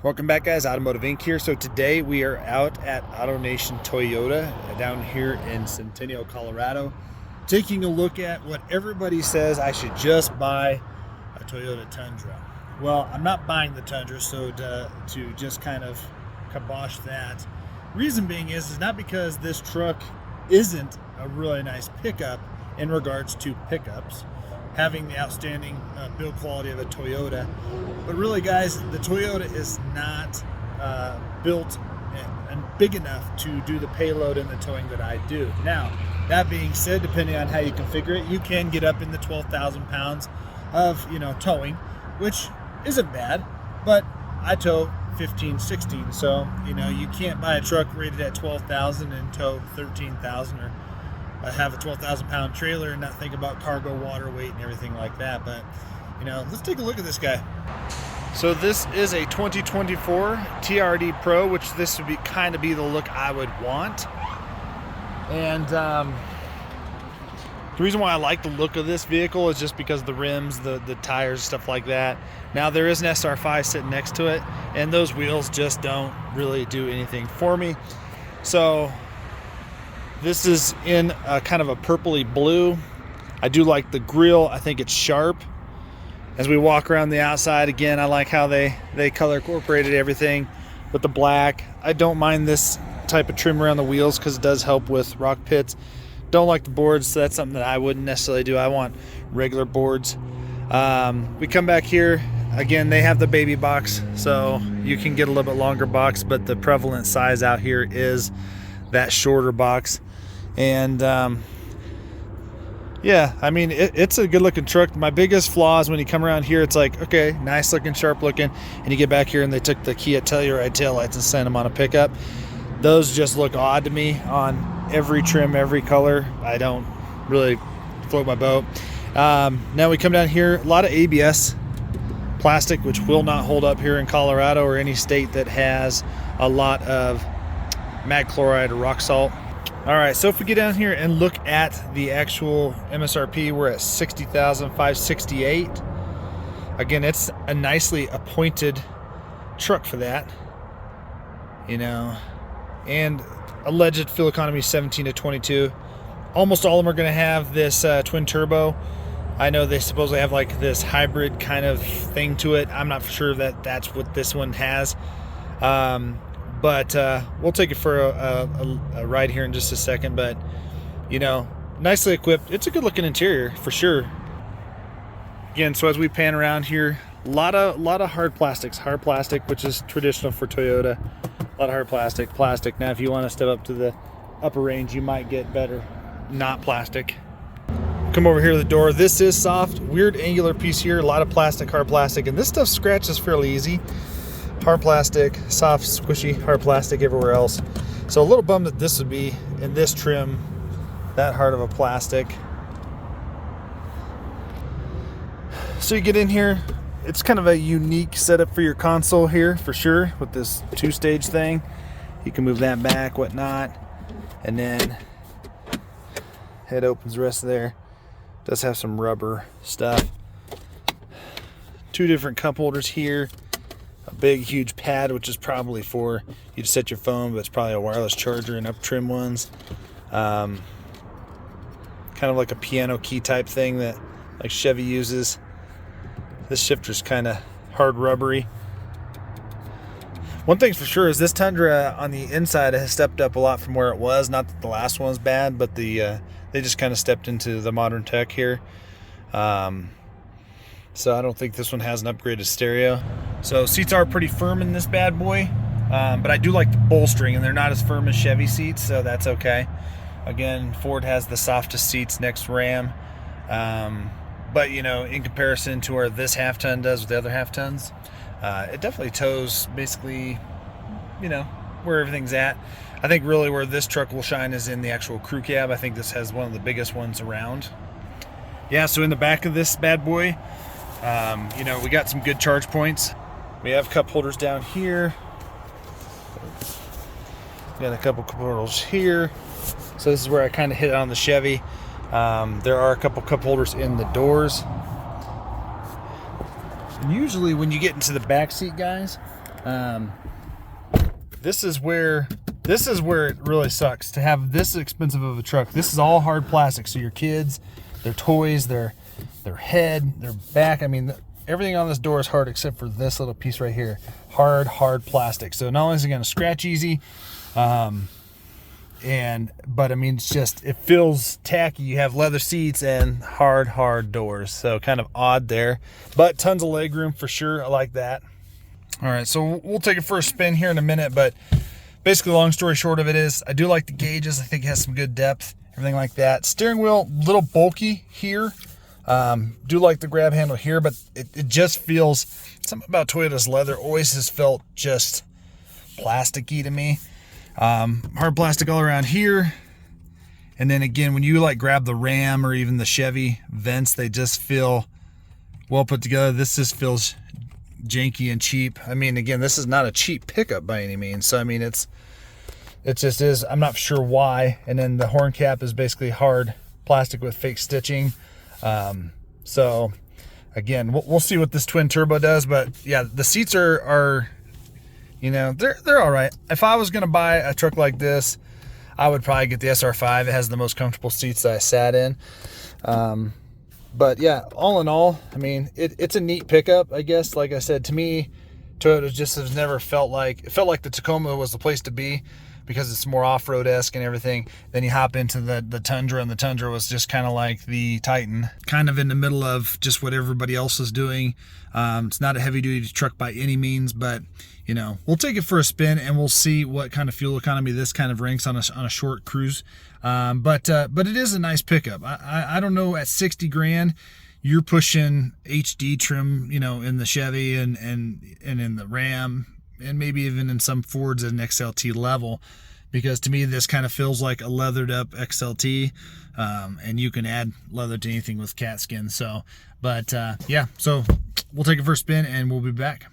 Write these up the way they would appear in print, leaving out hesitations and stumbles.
Welcome back, guys. Automotive Inc. here. So today we are out at AutoNation Toyota down here in Centennial, Colorado, taking a look at what everybody says I should just buy a Toyota Tundra. Well, I'm not buying the Tundra, so to just kind of kibosh that. Reason being is not because this truck isn't a really nice pickup in regards to pickups, having the outstanding build quality of a Toyota, but really, guys, the Toyota is not built and big enough to do the payload and the towing that I do. Now, that being said, depending on how you configure it, you can get up in the 12,000 pounds of towing, which isn't bad, but I tow 15, 16, so you can't buy a truck rated at 12,000 and tow 13,000, or have a 12,000 pound trailer and not think about cargo, water weight, and everything like that. But let's take a look at this guy. So this is a 2024 TRD Pro, which this would be kind of be the look I would want. And the reason why I like the look of this vehicle is just because the rims, the tires, stuff like that. Now there is an SR5 sitting next to it, and those wheels just don't really do anything for me. So this is in a kind of a purpley blue. I do like the grille. I think it's sharp. As we walk around the outside, again, I like how they color incorporated everything with the black. I don't mind this type of trim around the wheels because it does help with rock pits. Don't like the boards, so that's something that I wouldn't necessarily do. I want regular boards. We come back here. Again, they have the baby box, so you can get a little bit longer box, but the prevalent size out here is that shorter box. And yeah, I mean, it's a good looking truck. My biggest flaw is when you come around here, it's like, okay, nice looking, sharp looking, and you get back here and they took the Kia Telluride taillights and sent them on a pickup. Those just look odd to me on every trim, every color. I don't really float my boat. Now we come down here, a lot of ABS plastic, which will not hold up here in Colorado or any state that has a lot of mag chloride or rock salt. All right, so if we get down here and look at the actual MSRP, we're at $60,568. Again, it's a nicely appointed truck for that, and alleged fuel economy 17 to 22. Almost all of them are going to have this twin turbo. I know they supposedly have like this hybrid kind of thing to it. I'm not sure that that's what this one has. But we'll take it for a ride here in just a second. But nicely equipped. It's a good looking interior for sure. Again, so as we pan around here, a lot of hard plastics, which is traditional for Toyota. A lot of hard plastic. Now if you want to step up to the upper range, you might get better not plastic. Come over here to the door. This is soft, weird angular piece here. A lot of plastic, hard plastic, and this stuff scratches fairly easy. Hard plastic, soft, squishy, hard plastic everywhere else. So a little bummed that this would be in this trim, that hard of a plastic. So you get in here, it's kind of a unique setup for your console here for sure, with this two-stage thing. You can move that back, whatnot, and then head opens the rest of there. Does have some rubber stuff. Two different cup holders here. A big huge pad, which is probably for you to set your phone, but it's probably a wireless charger, and up trim ones. Kind of like a piano key type thing that like Chevy uses. This shifter's kind of hard rubbery. One thing's for sure is this Tundra on the inside has stepped up a lot from where it was. Not that the last one's bad, but they just kind of stepped into the modern tech here. So I don't think this one has an upgraded stereo. So seats are pretty firm in this bad boy, but I do like the bolstering, and they're not as firm as Chevy seats, so that's okay. Again, Ford has the softest seats next to Ram, but in comparison to where this half ton does with the other half tons, it definitely tows basically, where everything's at. I think really where this truck will shine is in the actual crew cab. I think this has one of the biggest ones around. Yeah, so in the back of this bad boy, we got some good charge points. We have cup holders down here. Got a couple cup holders here. So this is where I kind of hit on the Chevy. There are a couple cup holders in the doors. And usually when you get into the back seat, guys, This is where it really sucks to have this expensive of a truck. This is all hard plastic. So your kids, their toys, their head, their back. I mean, everything on this door is hard except for this little piece right here. Hard plastic. So not only is it going to scratch easy, but I mean, it feels tacky. You have leather seats and hard doors. So kind of odd there, but tons of leg room for sure. I like that. All right, so we'll take it for a spin here in a minute, but basically, long story short of it is, I do like the gauges. I think it has some good depth, everything like that. Steering wheel, little bulky here. Do like the grab handle here, but it just feels, something about Toyota's leather always has felt just plasticky to me. Hard plastic all around here. And then again, when you like grab the Ram or even the Chevy vents, they just feel well put together. This just feels janky and cheap. I mean, again, this is not a cheap pickup by any means. So I mean, it just is. I'm not sure why. And then the horn cap is basically hard plastic with fake stitching. So again, we'll see what this twin turbo does. But yeah, the seats are you know, they're all right. If I was gonna buy a truck like this, I would probably get the SR5. It has the most comfortable seats that I sat in. But yeah, all in all, I mean, it's a neat pickup, I guess. Like I said, to me, Toyota just has never felt like the Tacoma was the place to be, because it's more off-road-esque and everything. Then you hop into the Tundra, and the Tundra was just kind of like the Titan, kind of in the middle of just what everybody else is doing. It's not a heavy-duty truck by any means, but you know, we'll take it for a spin and we'll see what kind of fuel economy this kind of ranks on a short cruise. But it is a nice pickup. I don't know, at 60 grand, you're pushing HD trim, you know, in the Chevy and in the Ram, and maybe even in some Fords at an XLT level, because to me this kind of feels like a leathered up XLT, and you can add leather to anything with cat skin. So, but yeah, so we'll take it for a spin and we'll be back.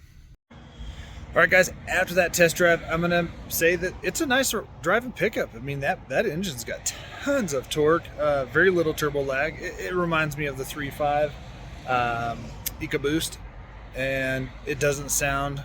All right, guys, after that test drive, I'm going to say that it's a nice driving pickup. I mean, that engine's got tons of torque, very little turbo lag. It reminds me of the 3.5 EcoBoost, and it doesn't sound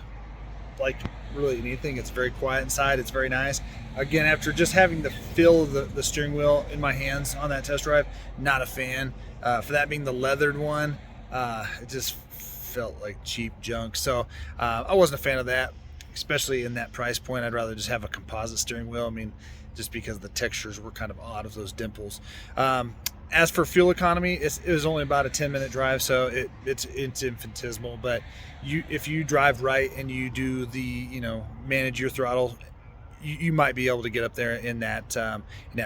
like really anything. It's very quiet inside. It's very nice. Again, after just having the feel of the steering wheel in my hands on that test drive, not a fan. For that being the leathered one, it just felt like cheap junk. So I wasn't a fan of that, especially in that price point. I'd rather just have a composite steering wheel. I mean, just because the textures were kind of odd of those dimples. As for fuel economy, it was only about a 10-minute drive, so it's infinitesimal. But if you drive right and you do manage your throttle, you might be able to get up there in that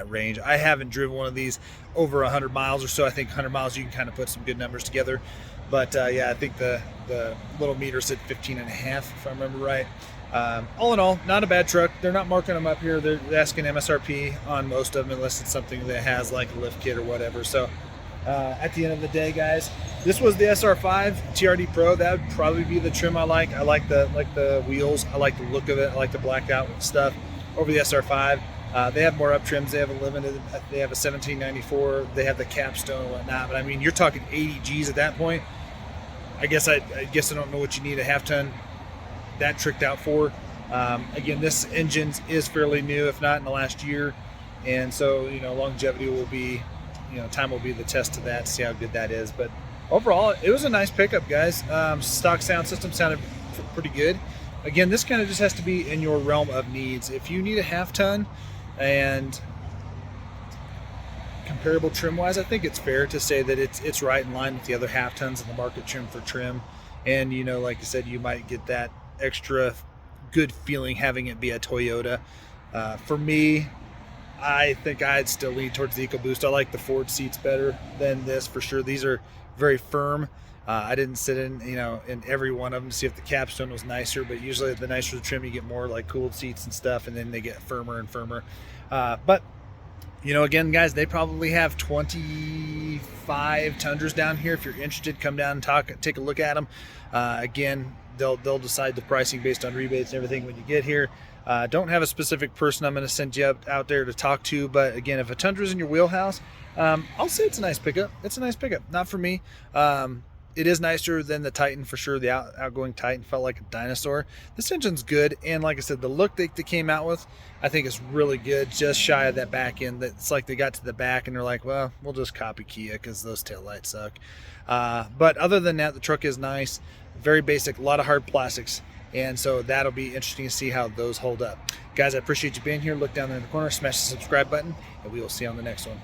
range. I haven't driven one of these over 100 miles or so. I think 100 miles you can kind of put some good numbers together. But yeah, I think the little meter said 15 and a half, if I remember right. All in all, not a bad truck. They're not marking them up here. They're asking MSRP on most of them, unless it's something that has like a lift kit or whatever. So at the end of the day, guys, this was the SR5 TRD Pro. That would probably be the trim I like. I like the wheels. I like the look of it. I like the blacked out stuff over the SR5. They have more up trims. They have a limited. They have a 1794. They have the capstone and whatnot. But I mean, you're talking 80 G's at that point. I guess I don't know what you need a half ton that tricked out for. Again, this engine is fairly new, if not in the last year, and so longevity will be, time will be the test to that, to see how good that is. But overall, it was a nice pickup, guys. Stock sound system sounded pretty good. Again, this kind of just has to be in your realm of needs. If you need a half ton and comparable trim wise, I think it's fair to say that it's right in line with the other half tons in the market trim for trim. And like I said, you might get that extra good feeling having it be a Toyota. For me, I think I'd still lean towards the EcoBoost. I like the Ford seats better than this for sure. These are very firm. I didn't sit in every one of them to see if the capstone was nicer, but usually the nicer the trim, you get more like cooled seats and stuff, and then they get firmer and firmer. But again, guys, they probably have 25 Tundras down here. If you're interested, come down and take a look at them. Again, they'll decide the pricing based on rebates and everything when you get here. Don't have a specific person I'm going to send you out there to talk to, but again, if a Tundra's in your wheelhouse, I'll say it's a nice pickup. It's a nice pickup. Not for me. it is nicer than the Titan for sure. The outgoing Titan felt like a dinosaur. This engine's good, and like I said, the look they came out with, I think is really good. Just shy of that back end. It's like they got to the back and they're like, well, we'll just copy Kia because those taillights suck. But other than that, the truck is nice, very basic, a lot of hard plastics, and so that'll be interesting to see how those hold up. Guys, I appreciate you being here. Look down there in the corner, smash the subscribe button, and we will see you on the next one.